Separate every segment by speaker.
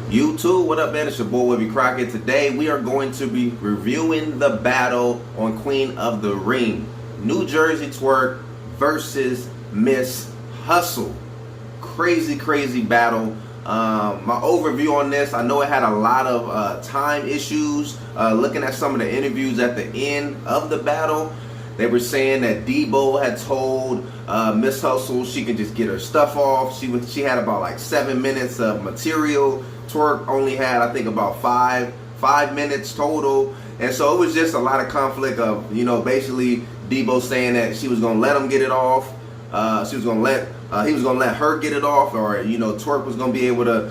Speaker 1: YouTube, what up, man? It's your boy Webby Crockett. Today we are going to be reviewing the battle on Queen of the Ring, New Jerzey Twork versus Miss Hustle. Crazy battle. My overview on this, I know it had a lot of time issues. Looking at some of the interviews at the end of the battle, they were saying that Debo had told Miss Hustle she could just get her stuff off. She had about like 7 minutes of material. Twork only had, I think, about five minutes total, and so it was just a lot of conflict of, basically Debo saying that she was gonna let him get it off. He was gonna let her get it off, or Twork was gonna be able to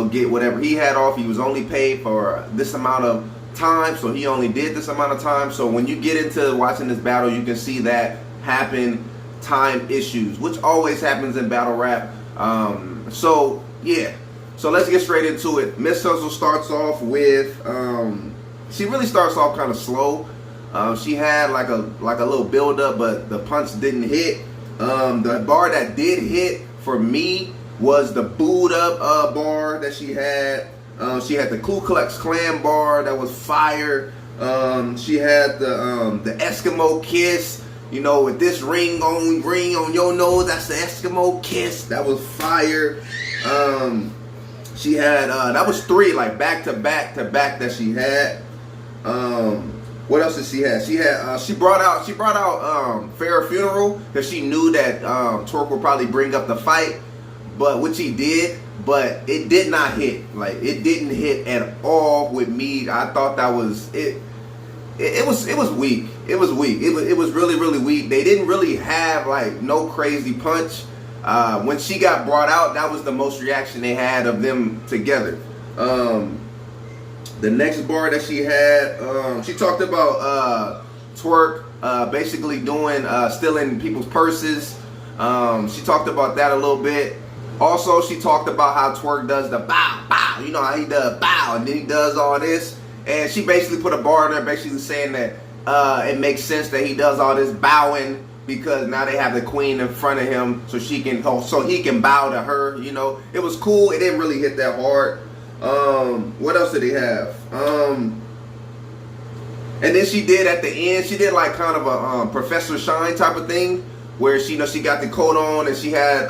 Speaker 1: get whatever he had off. He was only paid for this amount of time, so he only did this amount of time. So when you get into watching this battle, you can see that happen, time issues, which always happens in battle rap. So let's get straight into it. Miss Hustle starts off with, she really starts off kind of slow. She had like a little build up, but the punch didn't hit. The bar that did hit for me was the booed up bar that she had. She had the Ku Klux Klan bar that was fire. She had the Eskimo kiss, with this ring on your nose. That's the Eskimo kiss. That was fire. She had that was 3 like back to back that she had. What else did she have? She brought out Fair Funeral because she knew that Twork would probably bring up the fight, but which he did, but it did not hit. Like, it didn't hit at all with me. I thought that was it. It was weak. It was weak. It was really weak. They didn't really have like no crazy punch. When she got brought out, that was the most reaction they had of them together. The next bar that she had, she talked about Twork basically doing stealing people's purses. She talked about that a little bit. Also, she talked about how Twork does the bow, bow. You know how he does bow, and then he does all this. And she basically put a bar in there, basically saying that it makes sense that he does all this bowing because now they have the queen in front of him, so he can bow to her. It was cool. It didn't really hit that hard. What else did he have? And then she did at the end, she did like kind of a Professor Shine type of thing, where she got the coat on and she had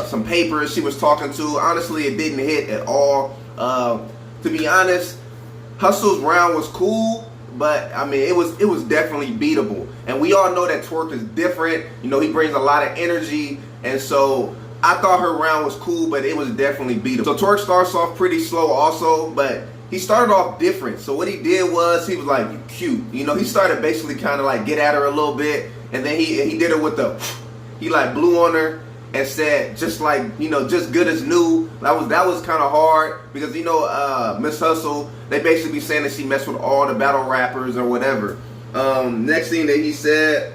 Speaker 1: some papers she was talking to. Honestly, it didn't hit at all. To be honest, Hustle's round was cool, but I mean, it was definitely beatable. And we all know that Twork is different. He brings a lot of energy, and so I thought her round was cool, but it was definitely beatable. So Twork starts off pretty slow also, but he started off different. So what he did was, he was like, "You cute." He started basically kind of like get at her a little bit, and then he did it with he like blew on her and said, just like, just good as new. That was kind of hard because, Miss Hustle, they basically be saying that she messed with all the battle rappers or whatever. Next thing that he said,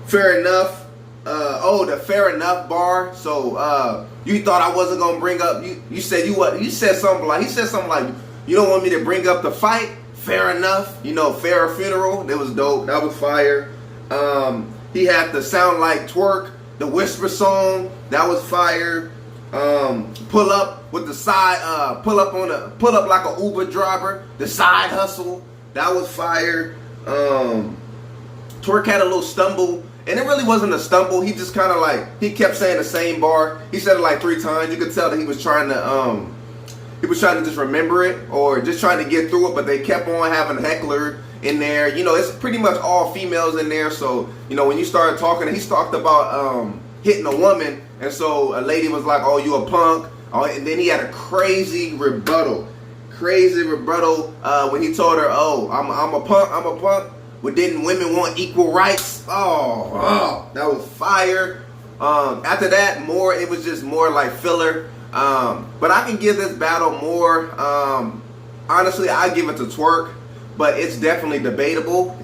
Speaker 1: fair enough. The fair enough bar. So you thought I wasn't gonna bring up, you said he said something like you don't want me to bring up the fight. Fair enough. Fair Funeral. That was dope. That was fire. He had the Sound Like Twork, the Whisper song. That was fire. Pull up with the side, pull up like a Uber driver. The Side Hustle. That was fire. Twork had a little stumble, and it really wasn't a stumble. He just kind of he kept saying the same bar. He said it like 3 times. You could tell that he was trying to just remember it, or just trying to get through it, but they kept on having a heckler in there. It's pretty much all females in there. So, when you started talking, he talked about hitting a woman, and so a lady was like, "Oh, you a punk." And then he had a crazy rebuttal when he told her, "Oh, I'm a punk. But didn't women want equal rights?" Oh, that was fire. After that, it was just more like filler. But I can give this battle more. Honestly, I give it to Twork, but it's definitely debatable.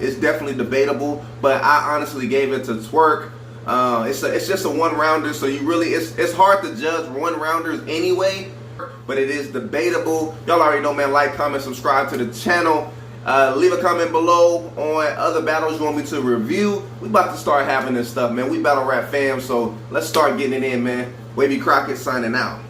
Speaker 1: But I honestly gave it to Twork. It's just a 1-rounder, so it's hard to judge 1-rounders anyway. But it is debatable. Y'all already know, man. Like, comment, subscribe to the channel. Leave a comment below on other battles you want me to review. We about to start having this stuff, man. We battle rap fam, so let's start getting it in, man. Webby Crockett signing out.